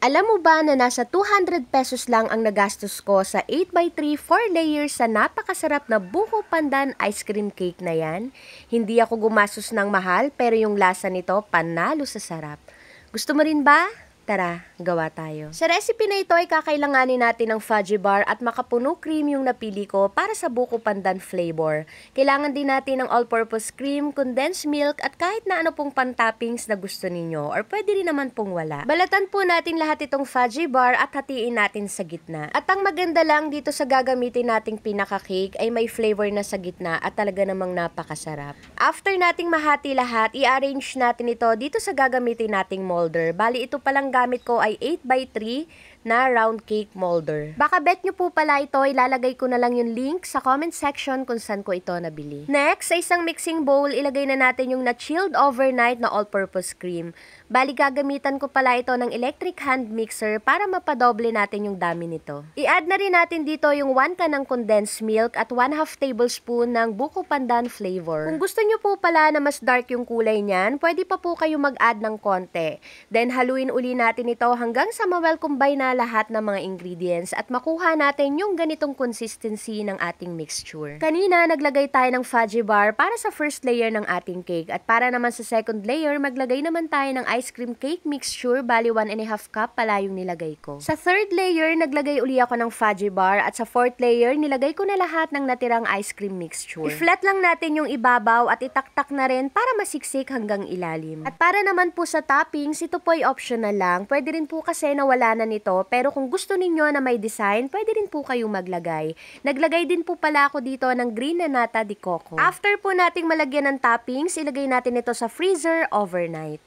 Alam mo ba na nasa 200 pesos lang ang nagastos ko sa 8x3 4 layers sa napakasarap na buko pandan ice cream cake na yan? Hindi ako gumastos ng mahal pero yung lasa nito panalo sa sarap. Gusto mo rin ba? Tara, gawa tayo. Sa recipe na ito ay kakailanganin natin ng fudgy bar at makapuno cream yung napili ko para sa buko pandan flavor. Kailangan din natin ng all-purpose cream, condensed milk at kahit na ano pong pan-toppings na gusto ninyo or pwede rin naman pong wala. Balatan po natin lahat itong fudgy bar at hatiin natin sa gitna. At ang maganda lang dito sa gagamitin nating pinaka-cake ay may flavor na sa gitna at talaga namang napakasarap. After nating mahati lahat, i-arrange natin ito dito sa gagamitin nating molder. Bali ito palang gamit ko ay 8x3 na round cake molder. Baka bet nyo po pala ito, ilalagay ko na lang yung link sa comment section kung saan ko ito nabili. Next, sa isang mixing bowl, ilagay na natin yung na-chilled overnight na all-purpose cream. Bali, gagamitan ko pala ito ng electric hand mixer para mapadoble natin yung dami nito. I-add na rin natin dito yung 1 can ng condensed milk at 1/2 tablespoon ng buko pandan flavor. Kung gusto nyo po pala na mas dark yung kulay niyan, pwede pa po kayo mag-add ng konti. Then, haluin uli natin ito hanggang sa ma-well combine na lahat ng mga ingredients at makuha natin yung ganitong consistency ng ating mixture. Kanina, naglagay tayo ng fudgy bar para sa first layer ng ating cake at para naman sa second layer, maglagay naman tayo ng ice cream cake mixture, bali 1/2 cup pala yung nilagay ko. Sa third layer, naglagay uli ako ng fudgy bar at sa fourth layer, nilagay ko na lahat ng natirang ice cream mixture. I-flat lang natin yung ibabaw at itaktak na rin para masiksik hanggang ilalim. At para naman po sa toppings, ito po ay optional lang. Pwede rin po kasi na wala na nito, pero kung gusto ninyo na may design, pwede rin po kayong maglagay. Naglagay din po pala ako dito ng green na nata de coco. After po nating malagyan ng toppings, ilagay natin ito sa freezer overnight.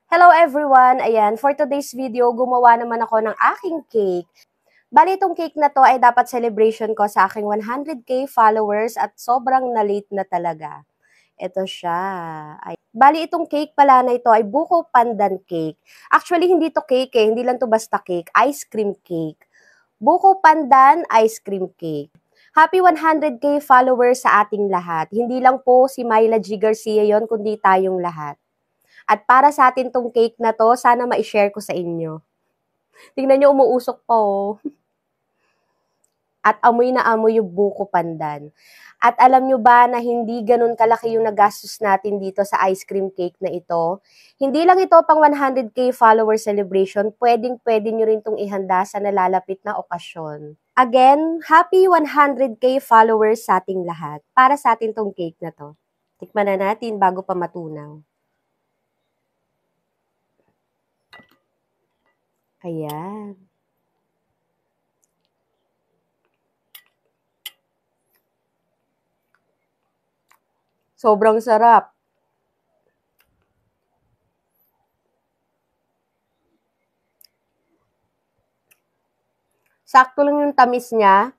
Hello everyone! Ayan, for today's video, gumawa naman ako ng aking cake. Bali, itong cake na to ay dapat celebration ko sa aking 100k followers at sobrang na-late na talaga. Ito siya. Bali, itong cake pala na ito ay buko pandan cake. Actually, hindi to cake eh. Hindi lang to basta cake. Ice cream cake. Buko pandan ice cream cake. Happy 100k followers sa ating lahat. Hindi lang po si Myla G. Garcia yon, kundi tayong lahat. At para sa atin tong cake na to, sana ma-share ko sa inyo. Tingnan nyo, umuusok pa oh. At amoy na amoy yung buko pandan. At alam nyo ba na hindi ganun kalaki yung nagastos natin dito sa ice cream cake na ito? Hindi lang ito pang 100k follower celebration, pwedeng-pwede nyo rin itong ihanda sa nalalapit na okasyon. Again, happy 100k followers sa ating lahat. Para sa atin tong cake na to. Tikman na natin bago pa matunaw. Ayan. Sobrang sarap. Sakto lang yung tamis niya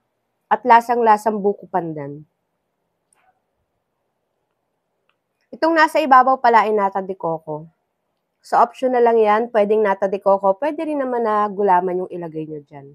at lasang-lasang buko pandan. Itong nasa ibabaw pala ay nata de coco. So optional lang yan, pwedeng nata de coco, pwede rin naman na gulaman yung ilagay nyo dyan.